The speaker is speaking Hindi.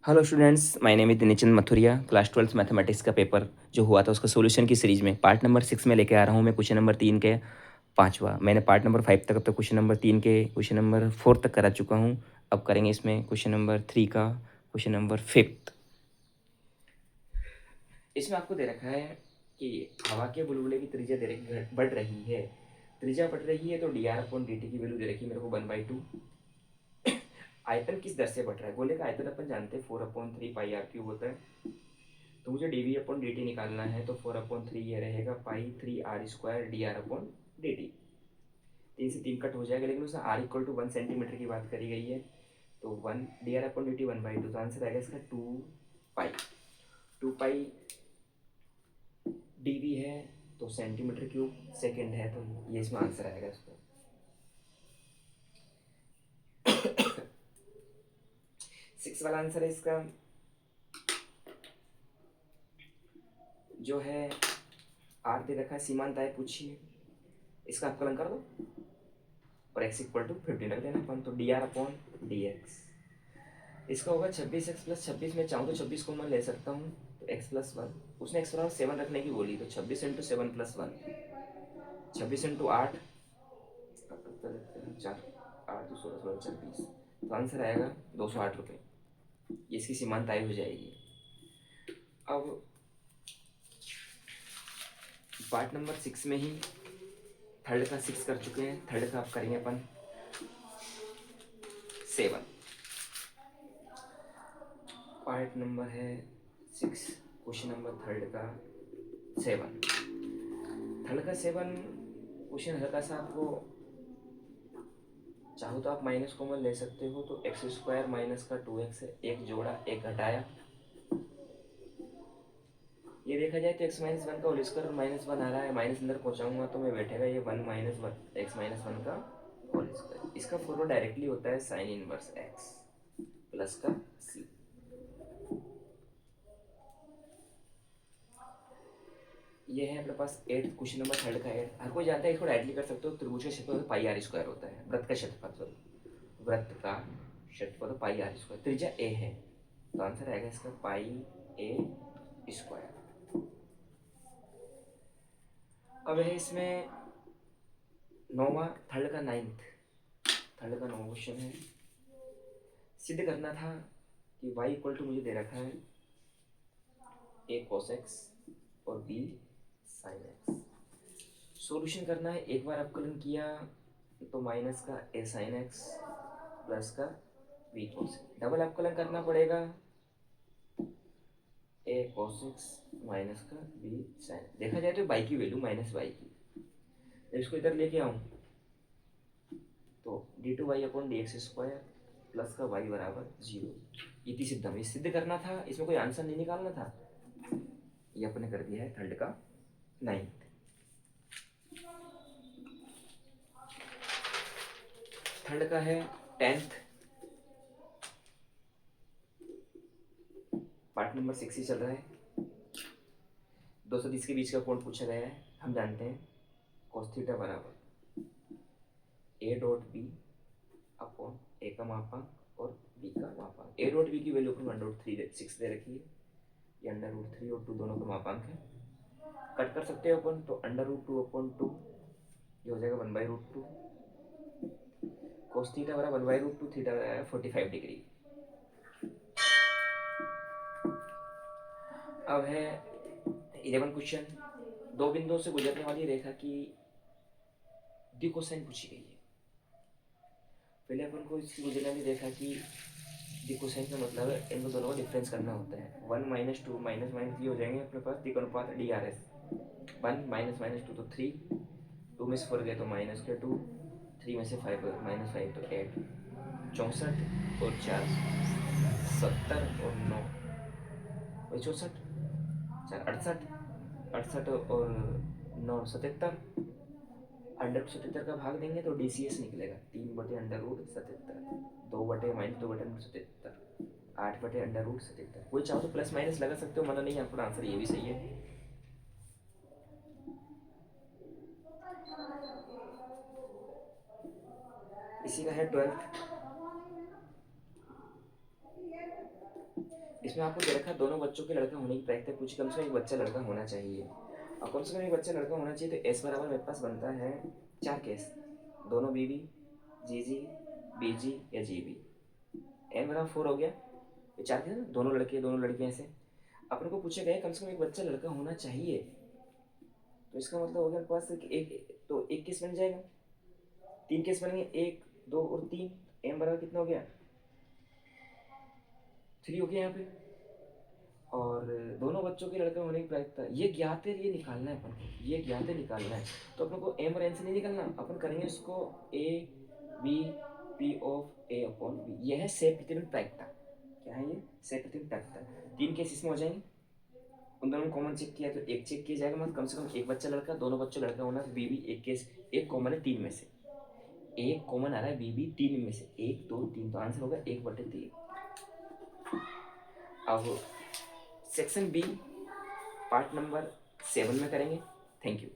Hello students, my name is Nitin Mathuria. Class 12th mathematics का पेपर जो हुआ था उसका सॉल्यूशन की सीरीज़ में पार्ट नंबर 6 में लेके आ रहा हूँ मैं क्वेश्चन नंबर 3 के पाँचवा। मैंने पार्ट नंबर 5 तक अब तक क्वेश्चन नंबर 3 के क्वेश्चन नंबर 4 तक करा चुका हूँ। अब करेंगे इसमें क्वेश्चन नंबर 3 का क्वेश्चन नंबर 5। इसमें आपको दे रखा है कि हवा के बुलबुले की त्रिज्या दे रखी बढ़ रही है। त्रिज्या बढ़ रही है तो D R upon D T की वैल्यू दे रखी है मेरे को 1/2। आयतन किस दर से बढ़ रहा है बोलेगा। आयतन अपन जानते हैं 4/3 पाई आर क्यूब होता है। तो मुझे D V upon D T निकालना है तो 4/3 ये रहेगा pi 3r² D R upon D T. 3 से 3 कट हो जाएगा, लेकिन उसमें r इक्वल टू 1 सेंटीमीटर की बात करी गई है। तो 1 D R upon D T 1/2, तो आंसर आएगा इसका 2 पाई। 2 पाई डी वी है तो सेंटीमीटर क्यूब सेकेंड है, तो ये इसमें आंसर आएगा इसका। सिक्स वाला आंसर है इसका जो है आर दे रखा है, सीमांत आय पूछिए। इसका अपकलन कर दो और x इक्वल टू 15 रख देना अपन, तो D R upon D x. इसका होगा 26x प्लस 26। मैं चाहूँ तो 26 को मैं ले सकता हूँ, तो x प्लस 1। उसने x बराबर 7 रखने की बोली, तो 26 इंटू 7 प्लस 1, 26 इंटू 8, 4, 8 2 16 16 24, तो आंसर आएगा 208 रुपये। ये इसकी सीमांत आय हो जाएगी। अब पार्ट नंबर 6 में ही थर्ड का 6 कर चुके हैं, थर्ड का आप करेंगे अपन 7। पार्ट नंबर है 6, क्वेश्चन नंबर थर्ड का 7। थर्ड का 7 क्वेश्चन हल्का सा आपको चाहो तो आप माइनस कॉमन ले सकते हो, तो x² माइनस का 2x है, एक जोड़ा एक घटाया। ये देखा जाए तो x-1 का होल स्क्वायर और -1 आ रहा है, माइनस अंदर पहुंचाऊंगा तो मैं बैठेगा ये 1 माइनस 1 x-1 का होल स्क्वायर। इसका फॉर्मूला डायरेक्टली होता है साइन इनवर्स x प्लस का c। ये है अपने पास 8 क्वेश्चन नंबर थर्ड का 8। हर कोई जानता है इसको डायरेक्टली कर सकते हो। त्रिभुज का क्षेत्रफल पाई आर स्क्वायर होता है। वृत्त का क्षेत्रफल, वृत्त का क्षेत्रफल पाई आर स्क्वायर, त्रिज्या a है, तो आंसर आएगा इसका पाई a स्क्वायर। अब है इसमें नौवा, थर्ड का 9th, थर्ड का 9 क्वेश्चन है। सिद्ध करना था कि y इक्वल टू मुझे दे रखा है a cos x और b sin x। सॉल्यूशन करना है, एक बार अवकलन किया तो माइनस का a sin x प्लस का b cos x। डबल अवकलन करना पड़ेगा a cos x माइनस का b sin x। देखा जाए तो बाई की वैल्यू माइनस बाई की, जब इसको इधर लेके आऊँ तो d2y/dx² प्लस का y बराबर 0। ये थी सिद्धम। ये सिद्ध करना था, इसमें कोई आंसर नहीं निकालना था। ये अपने कर दिया है थर्ड का 9th। थर्ड का है 10th, पार्ट नंबर 6 ही चल रहा है। 230 के बीच का कोण पूछा गया है। हम जानते हैं cos थीटा बराबर a.b अपॉन a का मापांक और b का मापांक। a.b की वैल्यू अपन 1/3 दे रखी है, ये √3 और 2 दोनों का मापांक है। कट कर सकते हो अपन, तो √2/2 ये हो जाएगा 1/√2। cos थीटा बराबर 1/√2, थीटा बराबर 45 डिग्री। अब है 11 क्वेश्चन। दो बिंदुओं से गुजरने वाली रेखा की दिकोसाइन पूछी गई है। पहले अपन को इसकी गुजरने वाली रेखा की दिकोसाइन का मतलब है इनको दोनों का डिफरेंस करना होता है। 1 - 2 माइनस माइनस ये हो जाएंगे अपने पास दिक अनुपात DRS। 1 - -2 तो 3, 2 में से 4 गए तो माइनस के 2, 3 में से 5 -5 तो 8, 64 और 4 70 और 9 वही 64, 4 68, 68 और 9 77। √77 का भाग देंगे तो DCS निकलेगा, 3/√77, 2/-2/77, 8/√77। कोई चाहो तो प्लस माइनस लगा सकते हो, मना नहीं, आपका आंसर ये भी सही है। इसी का है 12th। इसमें आपको दे रखा है दोनों बच्चों के लड़का होने की प्रायिकता पूछी, कम से कम एक बच्चा लड़का होना चाहिए। और कम से कम एक बच्चा लड़का होना चाहिए, तो एस बराबर मेरे पास बनता है 4 केस, दोनों बीबी, जीजी, बीजी या जीबी। एन बराबर 4 हो गया, ये 4 केस, दोनों लड़के दोनों लड़कियां से। अपन को पूछा गया कम से कम एक बच्चा लड़का होना चाहिए, तो इसका मतलब हो गया मेरे पास एक, तो एक केस बन जाएगा, 3 केस बनेंगे, 1 2 और 3। एम बराबर कितना हो गया, 3 हो गया यहाँ पे। और दोनों बच्चों के लड़का होने की प्रायिकता ये ज्ञात है, ये निकालना है अपन को, ये ज्ञात है निकालना है। तो अपन को एम और एन से नहीं निकालना, अपन करेंगे इसको A B P of A upon B. ये है से प्रतिबिंब प्रायिकता। क्या है ये, से प्रतिबिंब प्रायिकता। 3 केस इसमें हो जाएंगे, उन दोनों कॉमन चेक किया तो एक चेक किया जाएगा, मतलब कम से कम एक बच्चा लड़का, दोनों बच्चों लड़का होना, बी भी एक केस, एक कॉमन है 3 में से, एक कॉमन आ रहा है, बी भी 3 में से 1 2 3, तो आंसर होगा 1/3। अब सेक्शन बी पार्ट नंबर 7 में करेंगे। Thank you.